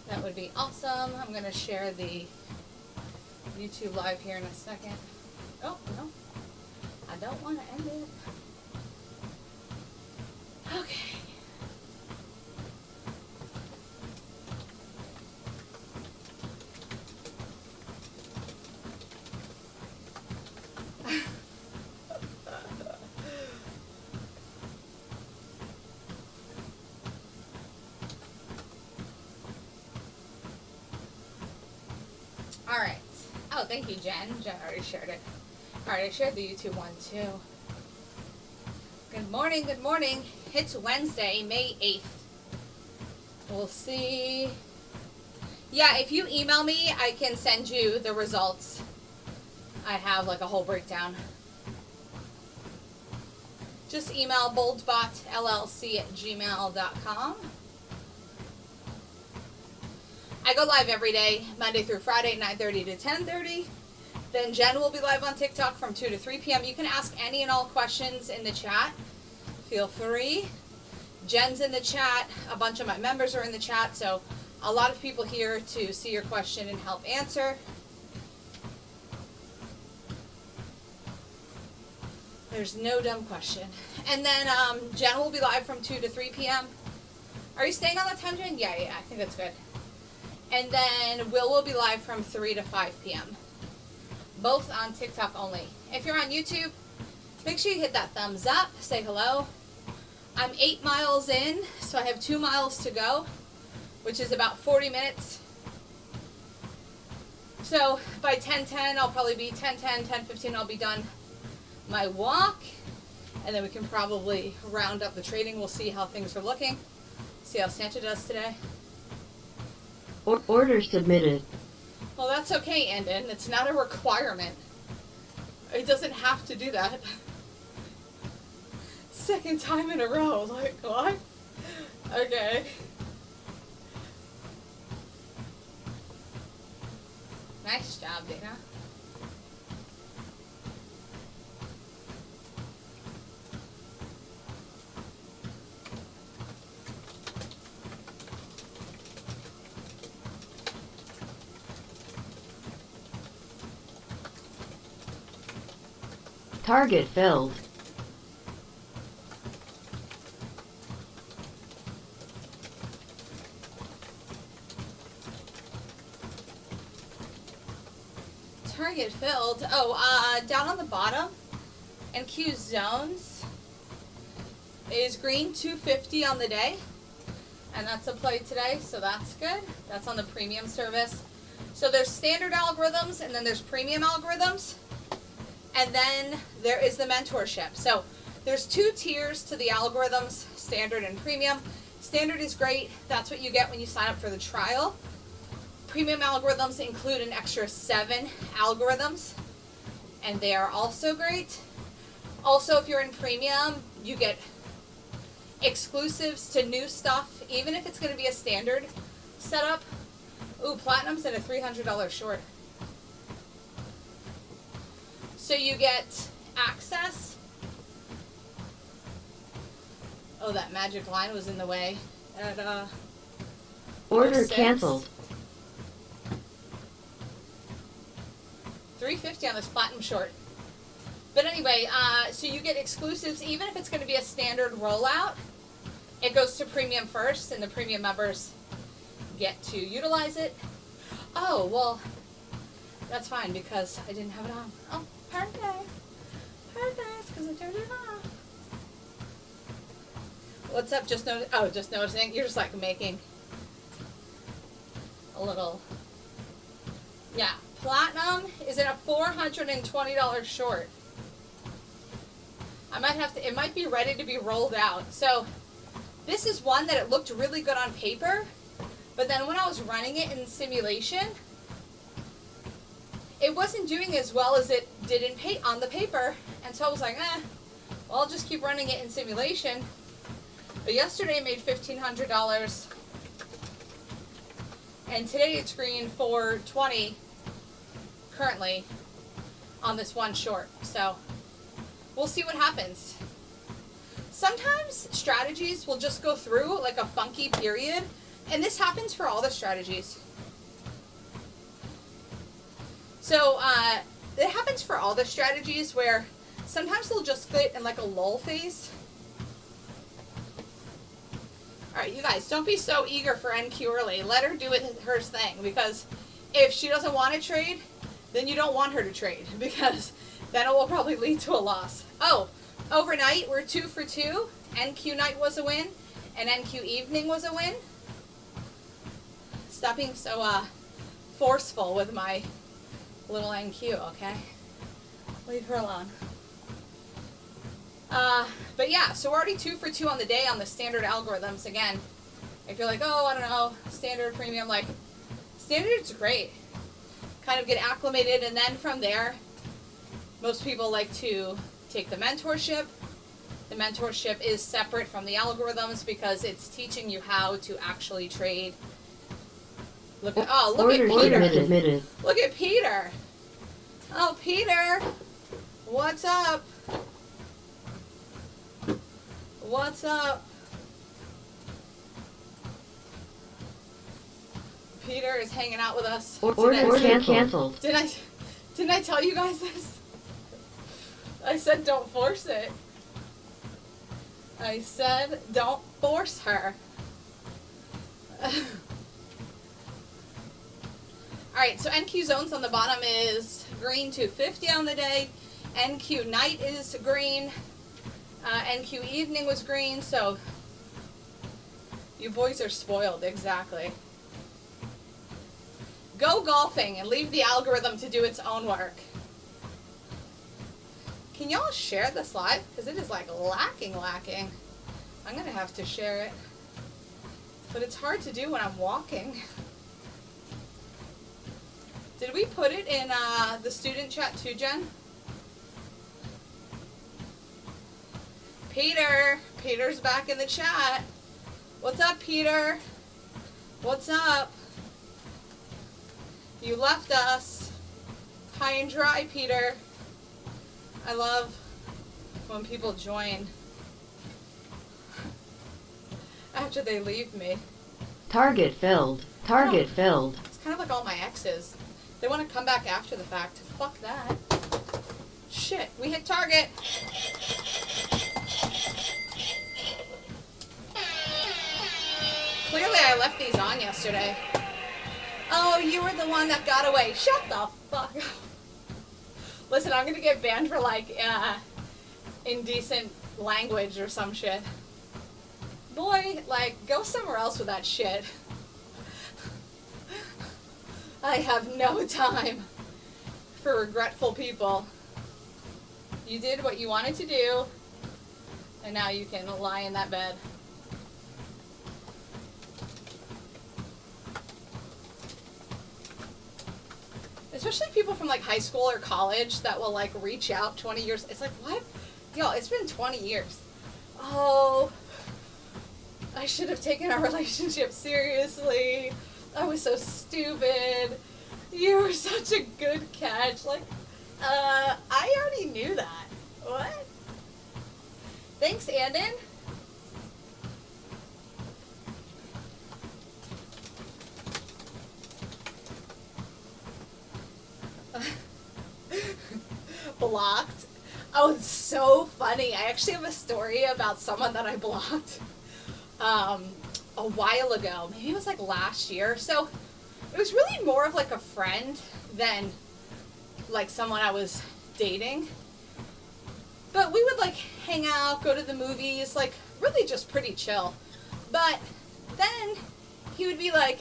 That would be awesome. I'm going to share the YouTube live here in a second. Oh, no. I don't want to end it. Okay. All right. Oh, thank you, Jen. Jen already shared it. All right, I shared the YouTube one too. Good morning, good morning. It's Wednesday, May 8th. We'll see. Yeah, if you email me, I can send you the results. I have like a whole breakdown. Just email boldbotllc@gmail.com. I go live every day, Monday through Friday, 9:30 to 10:30. Then Jen will be live on TikTok from 2 to 3 p.m. You can ask any and all questions in the chat. Feel free. Jen's in the chat. A bunch of my members are in the chat. So a lot of people here to see your question and help answer. There's no dumb question. And then Jen will be live from 2 to 3 p.m. Are you staying on that time, Jen? Yeah, I think that's good. And then Will be live from 3 to 5 p.m. Both on TikTok only. If you're on YouTube, make sure you hit that thumbs up. Say hello. I'm 8 miles in, so I have 2 miles to go, which is about 40 minutes. So by 10:10, I'll probably be 10:10, 10:15, I'll be done my walk. And then we can probably round up the trading. We'll see how things are looking. See how Santa does today. Order submitted. Well, that's okay, Andon. It's not a requirement. It doesn't have to do that. Second time in a row. Like, what? Okay. Nice job, Dana. Target filled. Target filled. Oh, down on the bottom, NQ zones is green 250 on the day. And that's a play today, so that's good. That's on the premium service. So there's standard algorithms, and then there's premium algorithms. And then there is the mentorship. So there's 2 tiers to the algorithms, standard and premium. Standard is great. That's what you get when you sign up for the trial. Premium algorithms include an extra 7 algorithms, and they are also great. Also, if you're in premium, you get exclusives to new stuff, even if it's going to be a standard setup. Ooh, platinum's in a $300 short. So you get access. Oh, that magic line was in the way. At, Order canceled. 350 on this platinum short. But anyway, so you get exclusives, even if it's going to be a standard rollout. It goes to premium first, and the premium members get to utilize it. Oh, well, that's fine because I didn't have it on. Oh, perfect. Perfect, because I turned it on. What's up? Just noticing. You're just like making a little. Yeah, platinum is in a $420 short. I might have to. It might be ready to be rolled out. So this is one that it looked really good on paper, but then when I was running it in simulation, it wasn't doing as well as it did on the paper, and so I was like, well, I'll just keep running it in simulation. But yesterday I made $1,500, and today it's green $420 currently on this one short. So we'll see what happens. Sometimes strategies will just go through like a funky period And this happens for all the strategies. So it happens for all the strategies where sometimes they'll just get in like a lull phase. All right, you guys, don't be so eager for NQ early. Let her do her thing, because if she doesn't want to trade, then you don't want her to trade, because then it will probably lead to a loss. Oh, overnight we're 2 for 2. NQ night was a win, and NQ evening was a win. Stop being so forceful with my little NQ, okay? Leave her alone. But yeah, so we're already 2 for 2 on the day on the standard algorithms. Again, if you're like, oh, I don't know, standard, premium, like, standard's great. Kind of get acclimated, and then from there, most people like to take the mentorship. The mentorship is separate from the algorithms because it's teaching you how to actually trade. Look at, oh, look at Peter. Look at Peter. Oh, Peter, what's up? What's up? Peter is hanging out with us. Order canceled. Didn't I tell you guys this? I said don't force it. I said don't force her. Alright, so NQ zones on the bottom is green 250 on the day. NQ night is green. NQ evening was green, so you boys are spoiled, exactly. Go golfing and leave the algorithm to do its own work. Can y'all share this live? Because it is like lacking. I'm going to have to share it. But it's hard to do when I'm walking. Did we put it in the student chat too, Jen? Peter's back in the chat. What's up, Peter? What's up? You left us high and dry, Peter. I love when people join after they leave me. Target filled. Target filled. It's kind of like all my exes. They want to come back after the fact. Fuck that. Shit, we hit target. Clearly I left these on yesterday. Oh, you were the one that got away. Shut the fuck up. Listen, I'm gonna get banned for like indecent language or some shit. Boy, like, go somewhere else with that shit. I have no time for regretful people. You did what you wanted to do, and now you can lie in that bed. Especially people from like high school or college that will like reach out 20 years. It's like, what? Yo, it's been 20 years. Oh, I should have taken our relationship seriously. I was so stupid. You were such a good catch. Like, I already knew that. What? Thanks, Andon. Blocked. Oh, it's so funny. I actually have a story about someone that I blocked a while ago. Maybe it was like last year. So it was really more of like a friend than like someone I was dating. But we would like hang out, go to the movies, like really just pretty chill. But then he would be like,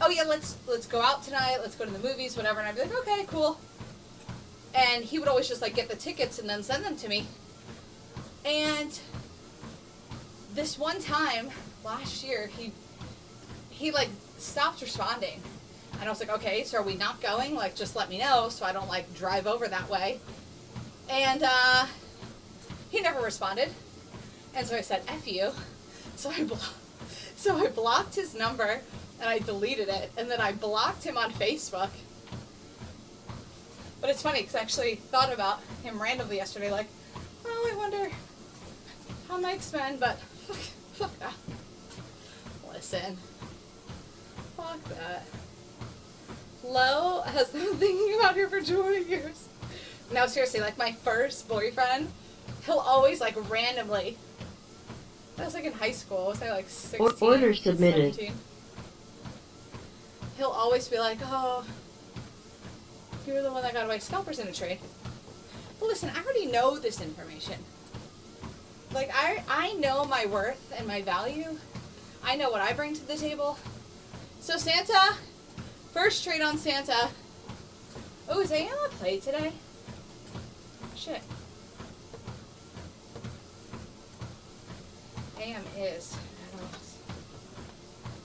oh yeah, let's go out tonight, let's go to the movies, whatever. And I'd be like, okay, cool. And he would always just like get the tickets and then send them to me. And this one time last year, he like stopped responding. And I was like, okay, so are we not going? Like, just let me know so I don't like drive over that way. And he never responded. And so I said, F you. So I blocked his number and I deleted it. And then I blocked him on Facebook. But it's funny because I actually thought about him randomly yesterday, like, oh, I wonder how Mike's been, but fuck that. Listen, Fuck that. Lo has been thinking about her for 20 years. No, seriously, like my first boyfriend, he'll always like randomly. That was like in high school. Was I like 16? Order submitted. 17? He'll always be like, oh, you were the one that got away scalpers in a trade. But listen, I already know this information. Like, I know my worth and my value. I know what I bring to the table. So Santa, first trade on Santa. Oh, is AM on play today? Shit. AM is.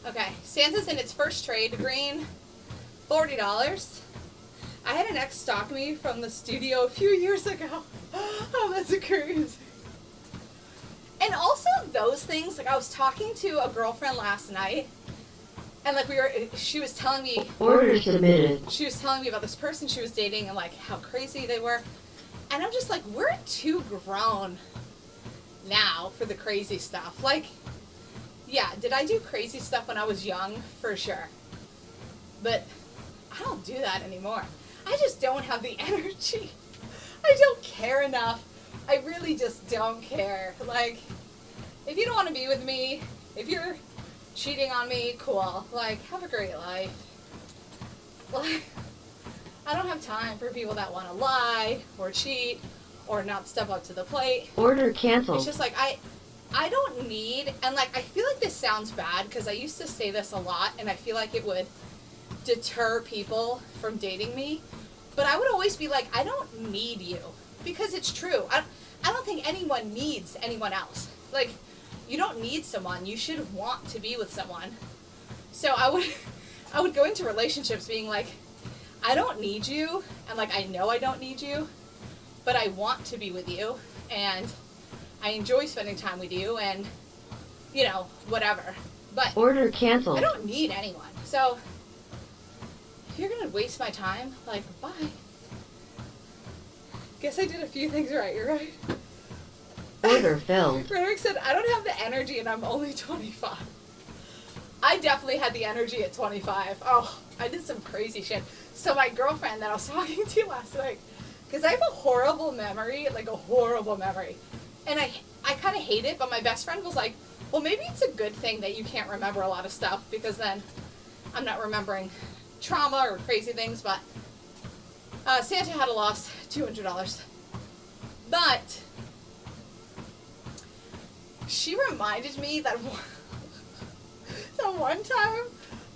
Okay, Santa's in its first trade. Green, $40. I had an ex stalk me from the studio a few years ago. Oh, that's crazy. And also those things, like I was talking to a girlfriend last night, and like she was telling me. Order submitted. She was telling me about this person she was dating and like how crazy they were. And I'm just like, we're too grown now for the crazy stuff. Like, yeah, did I do crazy stuff when I was young? For sure. But I don't do that anymore. I just don't have the energy. I don't care enough. I really just don't care. Like, if you don't want to be with me, if you're cheating on me, cool. Like, have a great life. Like, I don't have time for people that want to lie or cheat or not step up to the plate. Order canceled. It's just like, I don't need, and like, I feel like this sounds bad because I used to say this a lot and I feel like it would deter people from dating me. But I would always be like, I don't need you. Because it's true. I don't think anyone needs anyone else. Like, you don't need someone. You should want to be with someone. So I would go into relationships being like, I don't need you. And like, I know I don't need you. But I want to be with you. And I enjoy spending time with you. And, you know, whatever. But order canceled. I don't need anyone. So if you're going to waste my time, like, bye. Guess I did a few things right, you're right. Order filled. Frederick said, I don't have the energy and I'm only 25. I definitely had the energy at 25. Oh, I did some crazy shit. So my girlfriend that I was talking to last night, because I have a horrible memory, like a horrible memory. And I kind of hate it, but my best friend was like, well, maybe it's a good thing that you can't remember a lot of stuff because then I'm not remembering trauma or crazy things, but Santa had a loss, $200. But she reminded me that one time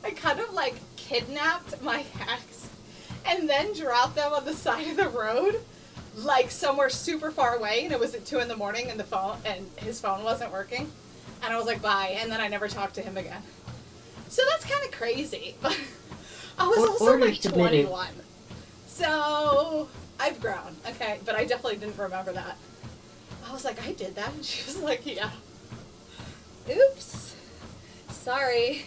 I kind of like kidnapped my ex and then dropped them on the side of the road, like somewhere super far away, and it was at 2 a.m. and his phone wasn't working. And I was like, bye, and then I never talked to him again. So that's kind of crazy, but I was also like 21. So I've grown, okay, but I definitely didn't remember that. I was like, I did that, and she was like, yeah. Oops. Sorry.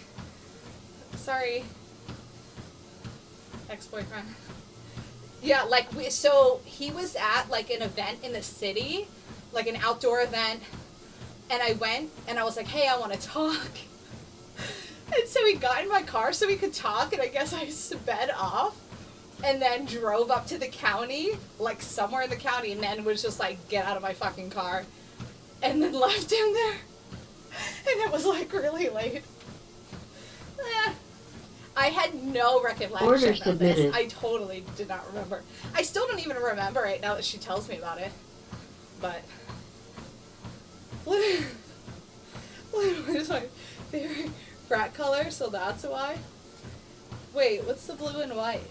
Ex-boyfriend. Yeah, like, so he was at like an event in the city, like an outdoor event, and I went, and I was like, hey, I want to talk. And so he got in my car so we could talk, and I guess I sped off. And then drove up to the county, like somewhere in the county, and then was just like, get out of my fucking car. And then left him there. And it was like really late. I had no recollection Order of submitted. this. I totally did not remember. I still don't even remember it now that she tells me about it. But blue is my favorite frat color, so that's why. Wait, what's the blue and white?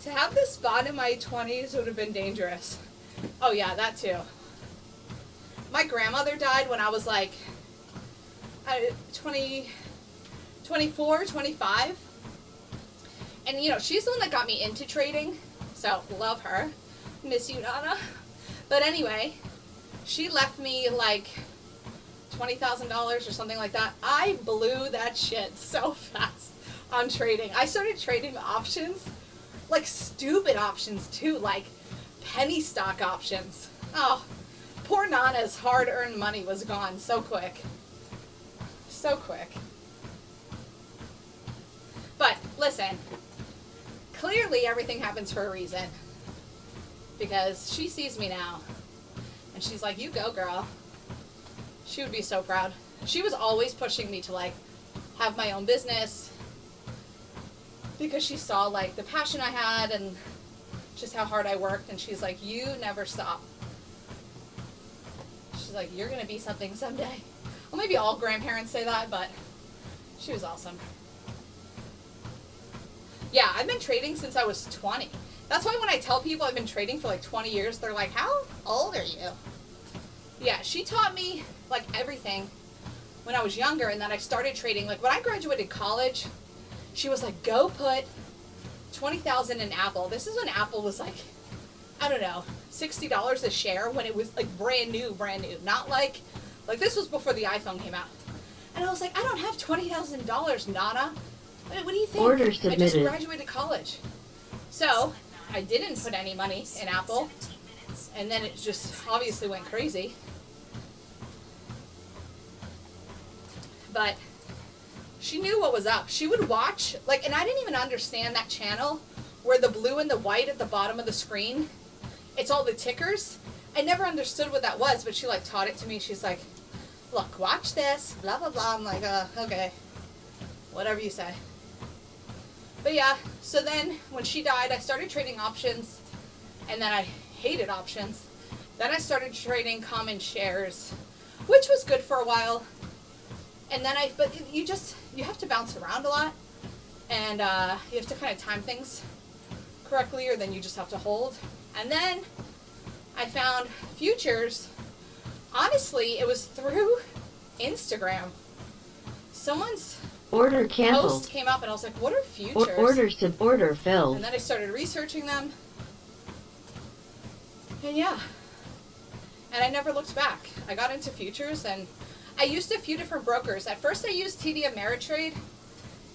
To have this spot in my 20s would have been dangerous. Oh yeah, that too. My grandmother died when I was like 24, 25. And you know, she's the one that got me into trading. So, love her. Miss you, Nana. But anyway, she left me like $20,000 or something like that. I blew that shit so fast on trading. I started trading options. Like stupid options too, like penny stock options. Oh, poor Nana's hard-earned money was gone so quick. So quick. listen, clearly everything happens for a reason. Because she sees me now. And she's like, you go, girl. She would be so proud. She was always pushing me to, like, have my own business. Because she saw, like, the passion I had and just how hard I worked. And she's like, you never stop. She's like, you're going to be something someday. Well, maybe all grandparents say that, but she was awesome. Yeah, I've been trading since I was 20. That's why when I tell people I've been trading for like 20 years, they're like, how old are you? Yeah, she taught me like everything when I was younger, and then I started trading. Like when I graduated college, she was like, go put 20,000 in Apple. This is when Apple was like, I don't know, $60 a share, when it was like brand new. Not like this was before the iPhone came out. And I was like, I don't have $20,000, Nana. What do you think? Order submitted. I just graduated college. So I didn't put any money in Apple. And then it just obviously went crazy. But she knew what was up. She would watch, like, and I didn't even understand that channel where the blue and the white at the bottom of the screen, it's all the tickers. I never understood what that was, but she like taught it to me. She's like, look, watch this, blah, blah, blah. I'm like, okay, whatever you say. But yeah, so then when she died, I started trading options, and then I hated options. Then I started trading common shares, which was good for a while. And then but you have to bounce around a lot, and you have to kind of time things correctly, or then you just have to hold. And then I found futures. Honestly, it was through Instagram. Someone's Order canceled. post came up, and I was like, what are futures? Order filled. And then I started researching them. And yeah. And I never looked back. I got into futures, and I used a few different brokers. At first I used TD Ameritrade,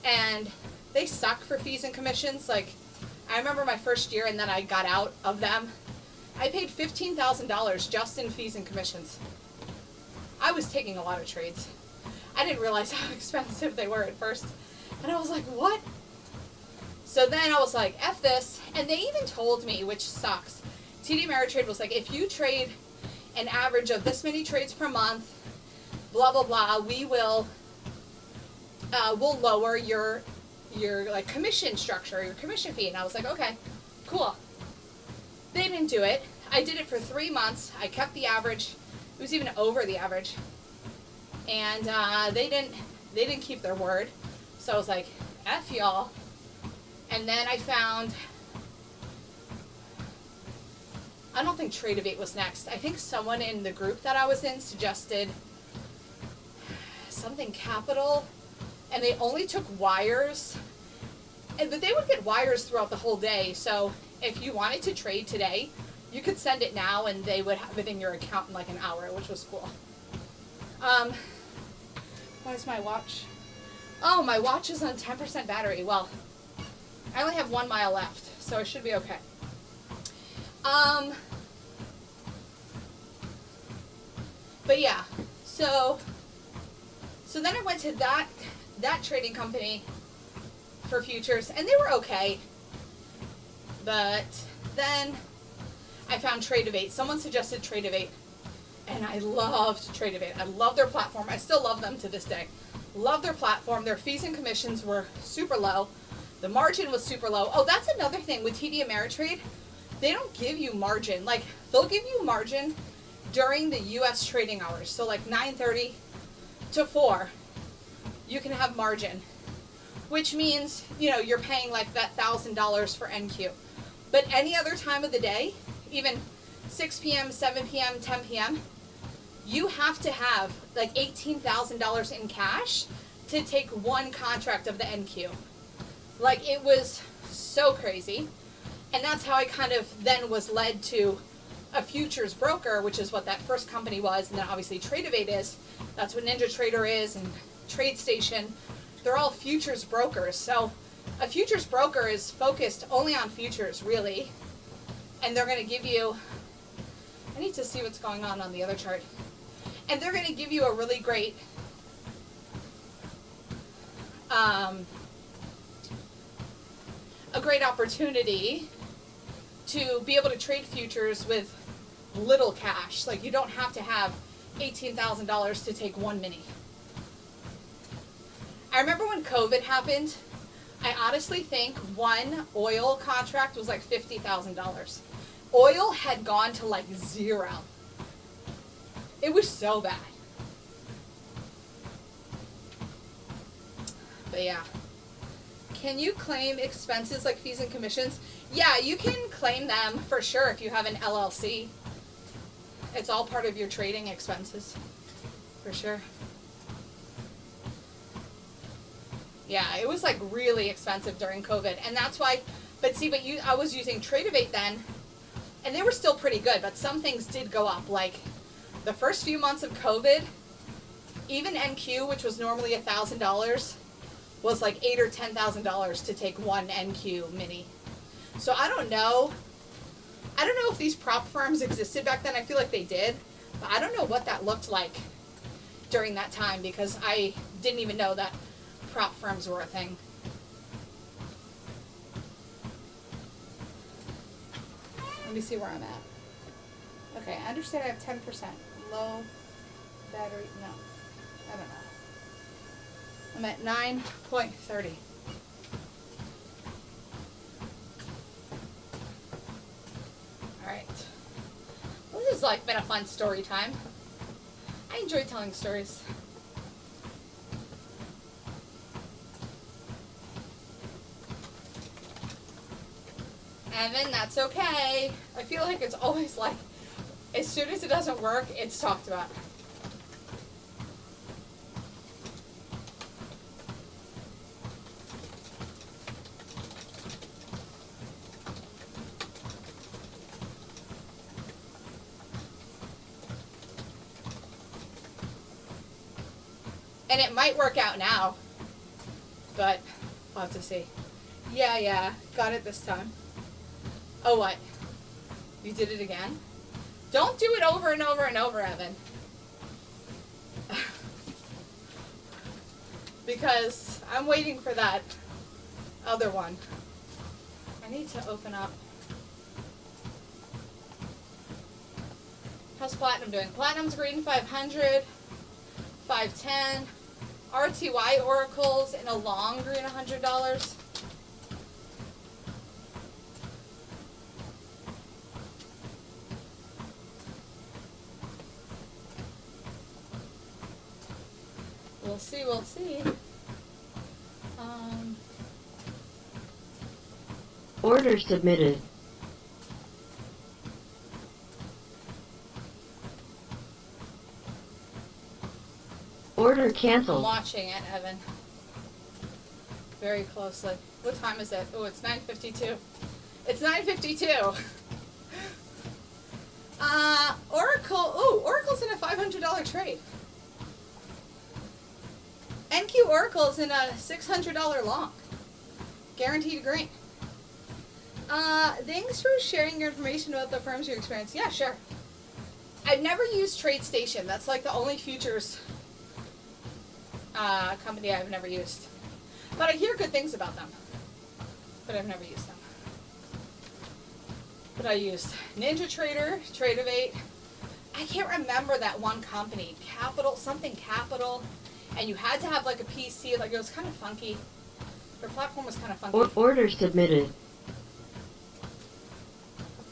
and they suck for fees and commissions. Like, I remember my first year, and then I got out of them. I paid $15,000 just in fees and commissions. I was taking a lot of trades. I didn't realize how expensive they were at first. And I was like, what? So then I was like, F this. And they even told me, which sucks, TD Ameritrade was like, if you trade an average of this many trades per month, blah, blah, blah, we will we'll lower your like commission structure, your commission fee. And I was like, okay, cool. They didn't do it. I did it for 3 months. I kept the average. It was even over the average. And they didn't keep their word. So I was like, F y'all. And then I found, I don't think Tradeovate was next. I think someone in the group that I was in suggested something Capital, and they only took wires. But they would get wires throughout the whole day. So if you wanted to trade today, you could send it now, and they would have it in your account in like an hour, which was cool. Where's my watch? Oh, my watch is on 10% battery. Well, I only have 1 mile left, so I should be okay. But yeah, so then I went to that trading company for futures, and they were okay. But then I found Tradeovate. Someone suggested Tradeovate, and I loved Tradeovate. I love their platform. I still love them to this day. Love their platform. Their fees and commissions were super low. The margin was super low. Oh, that's another thing with TD Ameritrade. They don't give you margin. Like, they'll give you margin during the U.S. trading hours. So like 9:30 to 4, you can have margin, which means, you know, you're paying like that $1,000 for NQ. But any other time of the day, even 6 p.m., 7 p.m., 10 p.m., you have to have like $18,000 in cash to take one contract of the NQ. Like, it was so crazy. And that's how I kind of then was led to a futures broker, which is what that first company was. And then obviously Tradeovate is. That's what NinjaTrader is, and TradeStation. They're all futures brokers. So a futures broker is focused only on futures, really. And they're going to give you, I need to see what's going on the other chart. And they're going to give you a really great great opportunity to be able to trade futures with little cash. Like, you don't have to have $18,000 to take one mini. I remember when COVID happened, I honestly think one oil contract was like $50,000. Oil had gone to like zero. It was so bad. But yeah. Can you claim expenses like fees and commissions? Yeah, you can claim them for sure if you have an LLC. It's all part of your trading expenses, for sure. Yeah, it was like really expensive during COVID, and that's why. But see, I was using Tradeovate then, and they were still pretty good. But some things did go up. Like the first few months of COVID, even NQ, which was normally $1,000, was like $8,000 or $10,000 to take one NQ mini. So I don't know. I don't know if these prop firms existed back then. I feel like they did, but I don't know what that looked like during that time because I didn't even know that prop firms were a thing. Let me see where I'm at. Okay, I understand I have 10%. Low battery, no, I don't know. I'm at 9.30. Alright. Well, this has like been a fun story time. I enjoy telling stories. Evan, that's okay. I feel like it's always like, as soon as it doesn't work, it's talked about. And it might work out now, but we'll have to see. Yeah, got it this time. Oh, what? You did it again? Don't do it over and over and over, Evan. Because I'm waiting for that other one. I need to open up. How's Platinum doing? Platinum's green 500, 510. RTY Oracles in a long green $100. We'll see. Order submitted. Order I'm canceled. watching it, Evan. Very closely. What time is it? Oh, it's 9:52. It's 9:52. Oracle. Ooh, Oracle's in a $500 trade. NQ Oracle's in a $600 long. Guaranteed green. Thanks for sharing your information about the firms you experience. Yeah, sure. I've never used TradeStation. That's like the only futures company I've never used. But I hear good things about them. But I've never used them. But I used NinjaTrader, Tradeovate. I can't remember that one company. Something Capital. And you had to have like a PC. Like it was kind of funky. Their platform was kind of funky. Order submitted.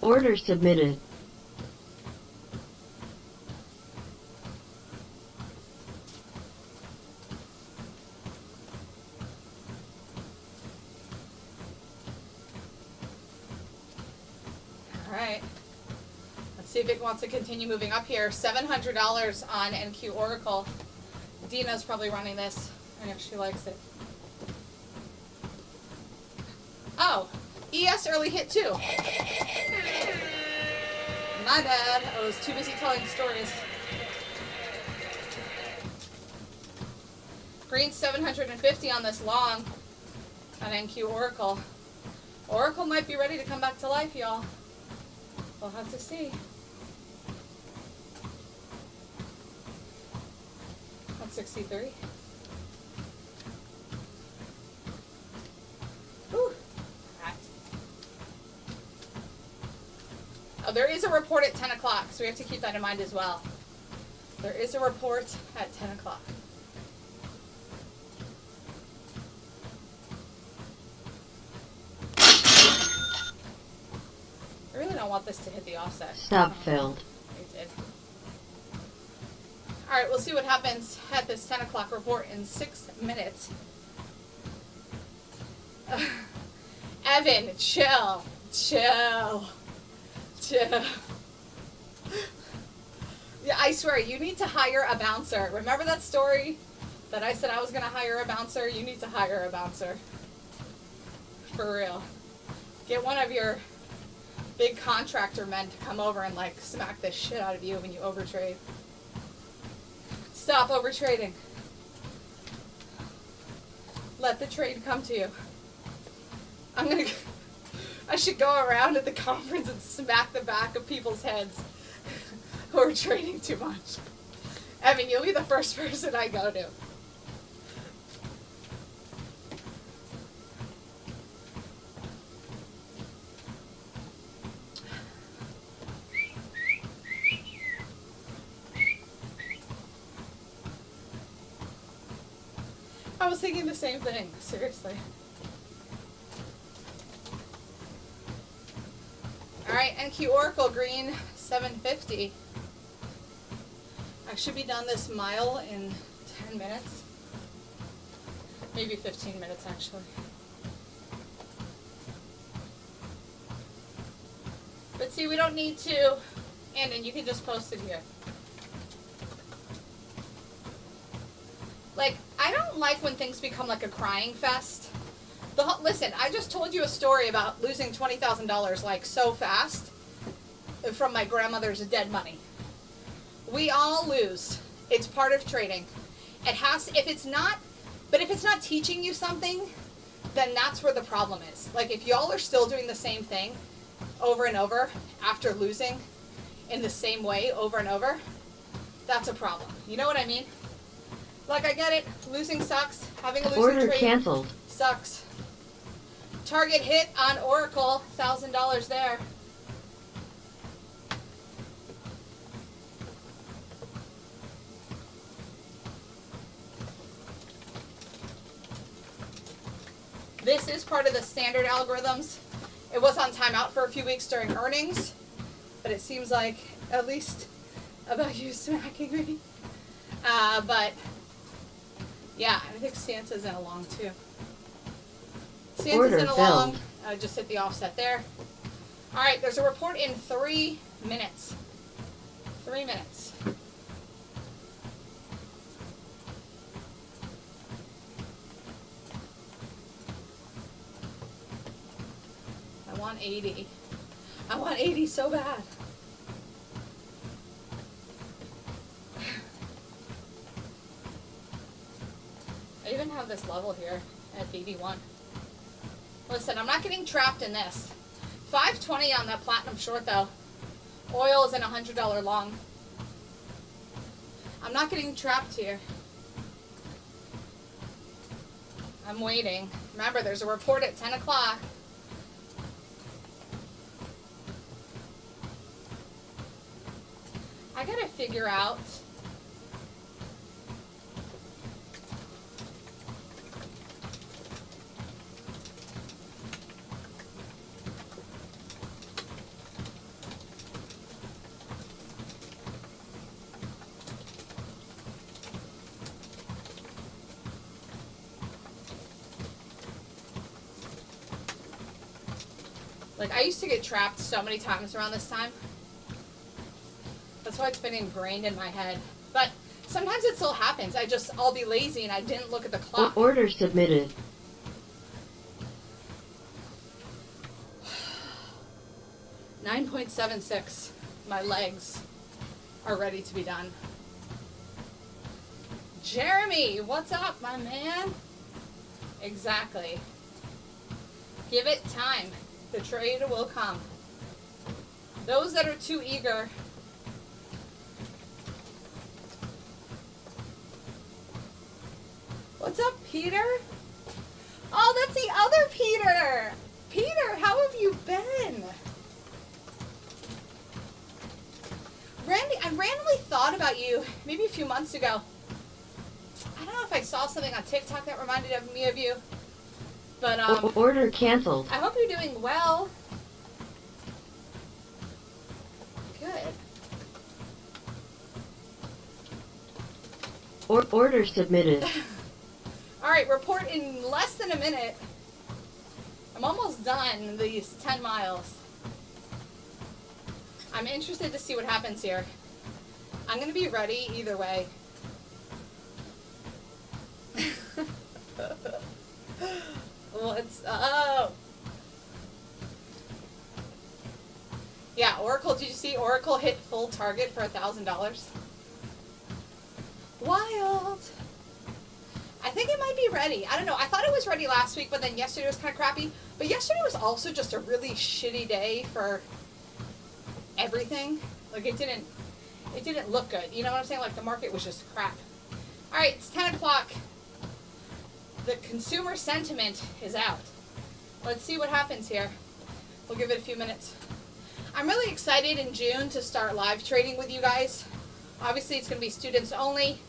Order submitted. Alright. Let's see if it wants to continue moving up here. $700 on NQ Oracle. Dina's probably running this. I know she likes it. Oh, ES early hit too. My bad. I was too busy telling stories. Green 750 on this long on NQ Oracle. Oracle might be ready to come back to life, y'all. We'll have to see. 163. Whew. Right. Oh, there is a report at 10 o'clock, so we have to keep that in mind as well. There is a report at 10 o'clock. I really don't want this to hit the offset. Stop filled. It did. All right, we'll see what happens at this 10 o'clock report in 6 minutes. Evan, chill. Chill. Chill. Yeah, I swear, you need to hire a bouncer. Remember that story that I said I was going to hire a bouncer? You need to hire a bouncer. For real. Get one of your big contractor men to come over and like smack the shit out of you when you overtrade. Stop overtrading. Let the trade come to you. I should go around at the conference and smack the back of people's heads who are trading too much. Evan, you'll be the first person I go to. I was thinking the same thing, seriously. Alright, NQ Oracle green 750. I should be done this mile in 10 minutes. Maybe 15 minutes actually. But see, we don't need to, and you can just post it here. Like, I don't like when things become like a crying fest. Listen, I just told you a story about losing $20,000 like so fast from my grandmother's dead money. We all lose. It's part of trading. It has, if it's not teaching you something, then that's where the problem is. Like if y'all are still doing the same thing over and over after losing in the same way over and over, that's a problem. You know what I mean? Like I get it, losing sucks. Having a losing Order trade canceled. sucks. Target hit on Oracle, $1,000 there. This is part of the standard algorithms. It was on timeout for a few weeks during earnings, but it seems like at least about you smacking me. But yeah, I think Santa's in a long too. Santa's Order in a long. filled. Just hit the offset there. All right, there's a report in 3 minutes. 3 minutes. I want 80. I want 80 so bad. I even have this level here at 81. Listen, I'm not getting trapped in this. 520 on that platinum short though. Oil is in $100 long. I'm not getting trapped here. I'm waiting. Remember, there's a report at 10 o'clock. I gotta figure out. Like, I used to get trapped so many times around this time. That's why it's been ingrained in my head. But sometimes it still happens. I'll be lazy and I didn't look at the clock. Order submitted. $9.76. My legs are ready to be done. Jeremy, what's up, my man? Exactly. Give it time. The trade will come. Those that are too eager. What's up, Peter? Oh, that's the other Peter. Peter, how have you been? you maybe a few months ago. I don't know if I saw something on TikTok that reminded me of you. But Order canceled. I hope you're doing well. Good. Order submitted. Alright, report in less than a minute. I'm almost done these 10 miles. I'm interested to see what happens here. I'm going to be ready either way. What's up? Yeah, Oracle, did you see Oracle hit full target for $1,000? Wild. I think it might be ready. I don't know. I thought it was ready last week, but then yesterday was kind of crappy. But yesterday was also just a really shitty day for everything. Like it didn't look good. You know what I'm saying? Like the market was just crap. All right, it's 10 o'clock. The consumer sentiment is out. Let's see what happens here. We'll give it a few minutes. I'm really excited in June to start live trading with you guys. Obviously, it's going to be students only.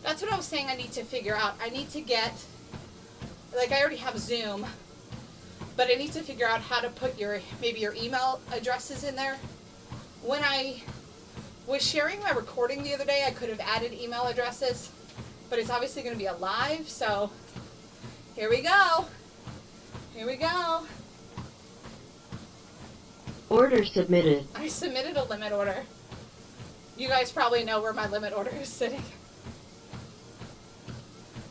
That's what I was saying I need to figure out. I need to get, like I already have Zoom, but I need to figure out how to put maybe your email addresses in there. When I was sharing my recording the other day, I could have added email addresses, but it's obviously going to be a live, so here we go. Here we go. Order submitted. I submitted a limit order. You guys probably know where my limit order is sitting.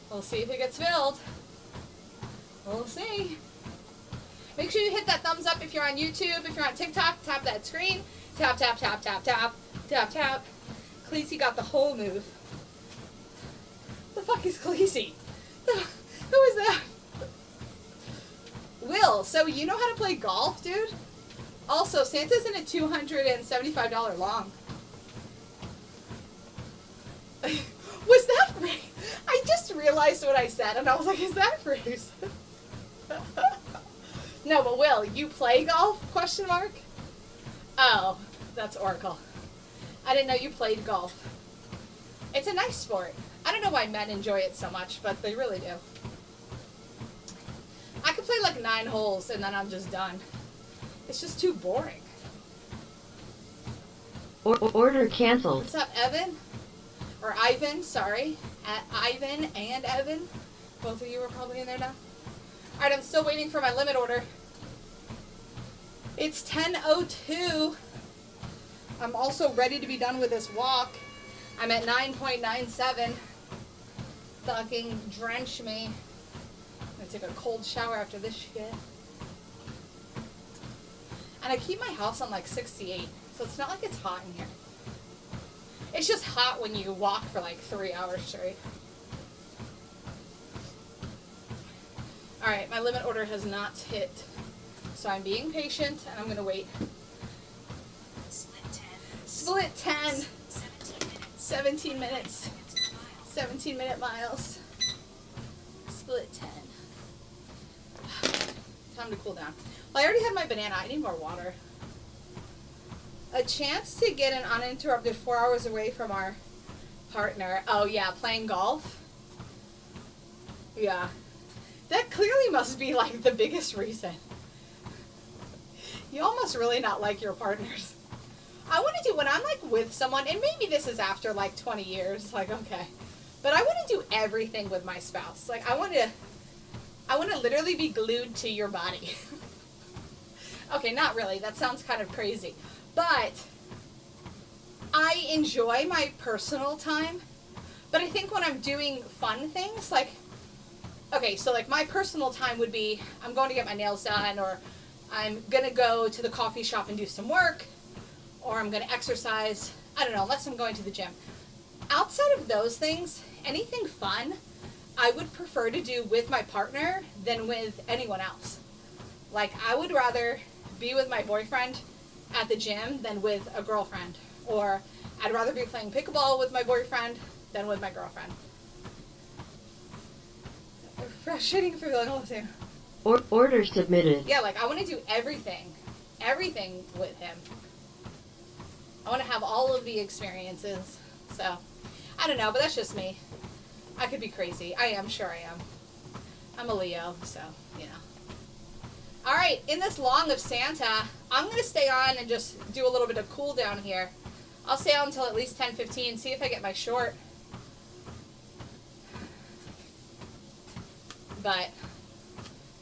We'll see if it gets filled. We'll see. Make sure you hit that thumbs up if you're on YouTube. If you're on TikTok, tap that screen. Tap, tap, tap, tap, tap, tap, tap. Khaleesi got the whole move. The fuck is Khaleesi? Who is that? Will, so you know how to play golf, dude? Also, Santa's in a $275 long. Was that Bruce? I just realized what I said, and I was like, is that Bruce? No, but Will, you play golf? Question mark. Oh, that's Oracle. I didn't know you played golf. It's a nice sport. I don't know why men enjoy it so much, but they really do. I could play like 9 holes, and then I'm just done. It's just too boring. Order canceled. What's up, Evan? Or Ivan, sorry. Ivan and Evan. Both of you are probably in there now. Alright, I'm still waiting for my limit order. It's 10:02. I'm also ready to be done with this walk. I'm at 9.97. Fucking drench me. I'm gonna take a cold shower after this shit. And I keep my house on like 68, so it's not like it's hot in here. It's just hot when you walk for like 3 hours straight. Alright, my limit order has not hit. So I'm being patient and I'm going to wait. Split 10. 17 minutes. 17-minute miles. Split 10. Time to cool down. Well, I already had my banana. I need more water. A chance to get an uninterrupted 4 hours away from our partner. Oh, yeah, playing golf. Yeah. That clearly must be, like, the biggest reason. You all must really not like your partners. I want to do, when I'm, like, with someone, and maybe this is after, like, 20 years, like, okay. But I want to do everything with my spouse. Like, I want to literally be glued to your body. Okay, not really. That sounds kind of crazy. But I enjoy my personal time. But I think when I'm doing fun things, like, okay, so like my personal time would be I'm going to get my nails done, or I'm going to go to the coffee shop and do some work, or I'm going to exercise. I don't know, unless I'm going to the gym. Outside of those things, anything fun, I would prefer to do with my partner than with anyone else. Like, I would rather be with my boyfriend at the gym than with a girlfriend. Or I'd rather be playing pickleball with my boyfriend than with my girlfriend. Frustrating feeling all the same. Order submitted. Yeah, like I want to do everything with him. I want to have all of the experiences. So I don't know, but that's just me. I could be crazy. I am, sure I am. I'm a Leo, so, you know. All right, in this long of Santa, I'm going to stay on and just do a little bit of cool down here. I'll stay on until at least 10:15, see if I get my short. But,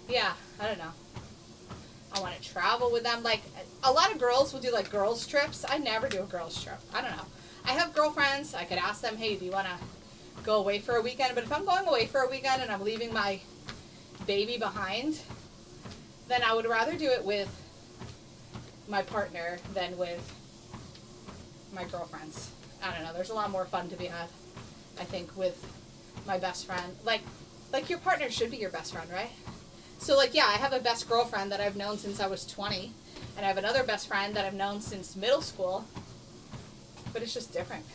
yeah, I don't know. I want to travel with them. Like, a lot of girls will do, like, girls' trips. I never do a girls' trip. I don't know. I have girlfriends. I could ask them, hey, do you want to go away for a weekend? But if I'm going away for a weekend and I'm leaving my baby behind, then I would rather do it with my partner than with my girlfriends. I don't know. There's a lot more fun to be had, I think, with my best friend. Like your partner should be your best friend, right? So, like, yeah, I have a best girlfriend that I've known since I was 20, and I have another best friend that I've known since middle school, but it's just different.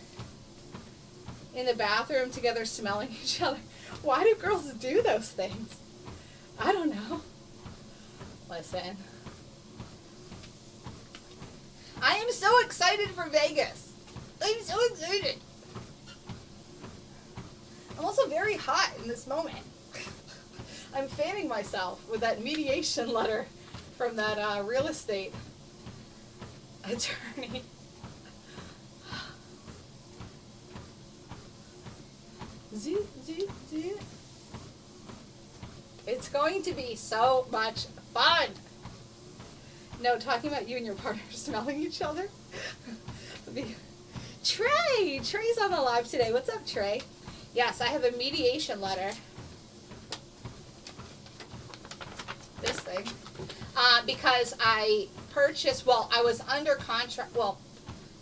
In the bathroom together, smelling each other. Why do girls do those things? I don't know. Listen. I am so excited for Vegas. I'm so excited. I'm also very hot in this moment. I'm fanning myself with that mediation letter from that real estate attorney. Zoot, zoot, zoot. It's going to be so much fun. No, talking about you and your partner smelling each other. Trey! Trey's on the live today. What's up, Trey? Yes, I have a mediation letter. This thing. Because I purchased, well, I was under contract, well,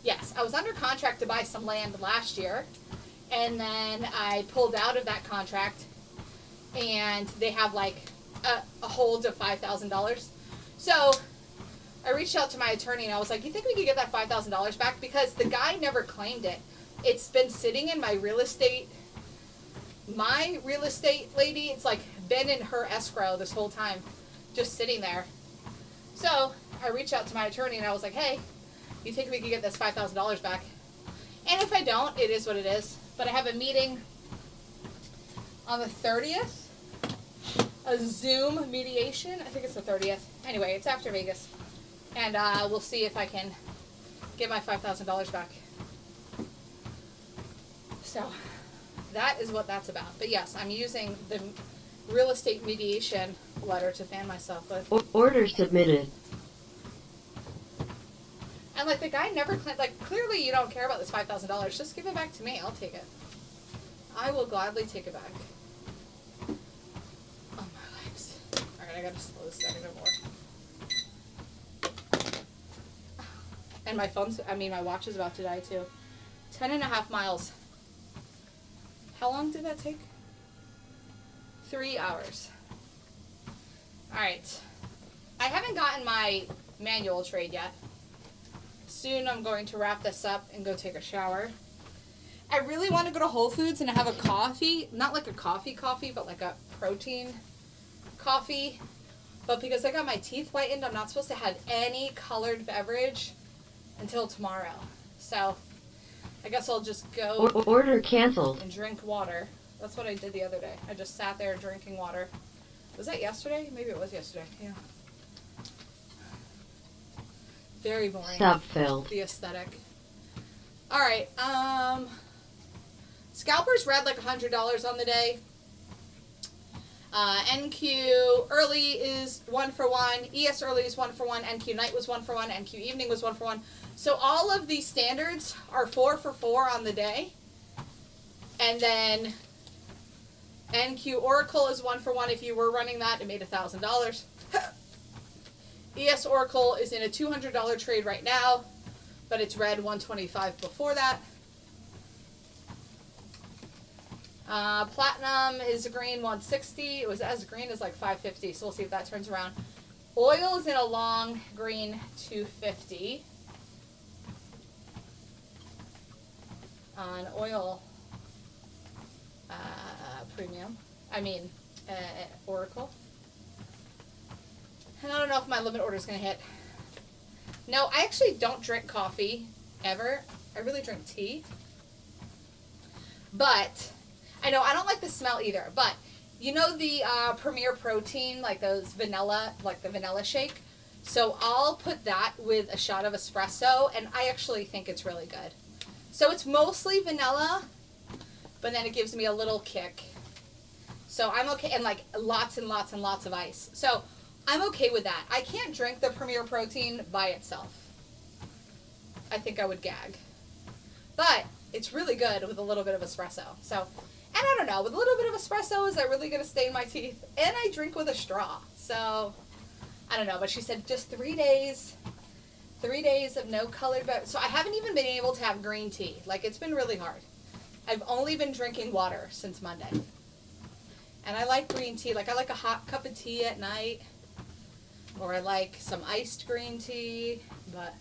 yes, I was under contract to buy some land last year. And then I pulled out of that contract. And they have like a hold of $5,000. So I reached out to my attorney and I was like, you think we could get that $5,000 back? Because the guy never claimed it. It's been sitting in my real estate lady, it's like been in her escrow this whole time, just sitting there. So I reached out to my attorney and I was like, hey, you think we could get this $5,000 back? And if I don't, it is what it is. But I have a meeting on the 30th, a Zoom mediation. I think it's the 30th. Anyway, it's after Vegas. And we'll see if I can get my $5,000 back. So that is what that's about. But yes, I'm using the real estate mediation letter to fan myself with. Order submitted. And like the guy never claimed, like clearly you don't care about this $5,000. Just give it back to me. I'll take it. I will gladly take it back. Oh, my legs. Alright, I gotta slow this down even more. And my watch is about to die too. 10.5 miles. How long did that take? 3 hours. Alright. I haven't gotten my manual trade yet. Soon I'm going to wrap this up and go take a shower. I really want to go to Whole Foods and have a coffee. Not like a coffee, but like a protein coffee. But because I got my teeth whitened, I'm not supposed to have any colored beverage until tomorrow. So I guess I'll just go Order canceled. and drink water. That's what I did the other day. I just sat there drinking water. Was that yesterday? Maybe it was yesterday. Yeah. Very boring. Stop filled. The aesthetic. Alright, scalpers read like $100 on the day. NQ early is 1 for 1. ES early is 1 for 1. NQ night was 1 for 1. NQ evening was 1 for 1. So all of these standards are 4 for 4 on the day. And then NQ Oracle is 1 for 1. If you were running that, it made $1,000. ES Oracle is in a $200 trade right now, but it's read 125 before that. Platinum is green 160. It was as green as like 550, so we'll see if that turns around. Oil is in a long green 250. On oil premium. Oracle. And I don't know if my limit order is going to hit. No, I actually don't drink coffee ever. I really drink tea. But I know I don't like the smell either. But you know the Premier Protein, like those vanilla, like the vanilla shake. So I'll put that with a shot of espresso, and I actually think it's really good. So it's mostly vanilla, but then it gives me a little kick. So I'm okay, and like lots and lots and lots of ice. So I'm okay with that. I can't drink the Premier Protein by itself. I think I would gag. But it's really good with a little bit of espresso. So, and I don't know, with a little bit of espresso, is that really going to stain my teeth? And I drink with a straw. So, I don't know. But she said just 3 days. 3 days of no colored beverage. So I haven't even been able to have green tea. Like, it's been really hard. I've only been drinking water since Monday. And I like green tea. Like, I like a hot cup of tea at night. Or I like some iced green tea. But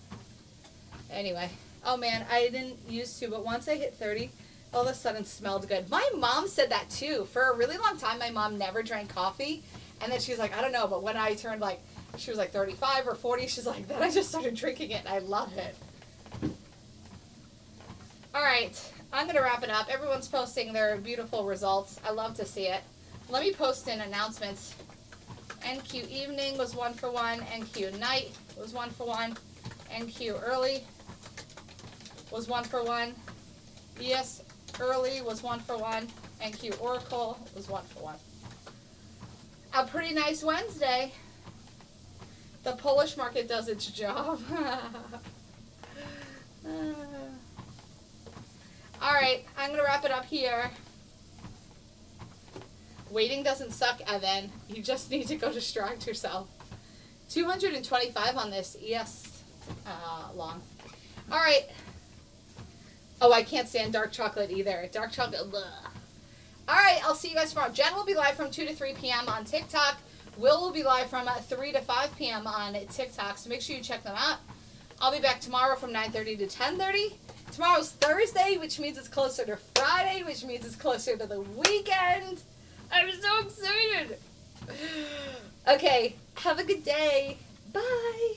anyway. Oh, man, I didn't used to. But once I hit 30, all of a sudden smelled good. My mom said that, too. For a really long time, my mom never drank coffee. And then she's like, I don't know. But when I turned, like, she was like 35 or 40. She's like, then I just started drinking it, and I love it. All right. I'm going to wrap it up. Everyone's posting their beautiful results. I love to see it. Let me post in announcements. NQ evening was 1 for 1. NQ night was 1 for 1. NQ early was 1 for 1. ES early was 1 for 1. NQ oracle was 1 for 1. A pretty nice Wednesday. The Polish market does its job. All right, I'm going to wrap it up here. Waiting doesn't suck, Evan. You just need to go distract yourself. 225 on this ES long. All right. Oh, I can't stand dark chocolate either. Dark chocolate, ugh. All right, I'll see you guys tomorrow. Jen will be live from 2 to 3 p.m. on TikTok. Will be live from 3 to 5 p.m. on TikTok, so make sure you check them out. I'll be back tomorrow from 9:30 to 10:30. Tomorrow's Thursday, which means it's closer to Friday, which means it's closer to the weekend. I'm so excited. Okay, have a good day. Bye.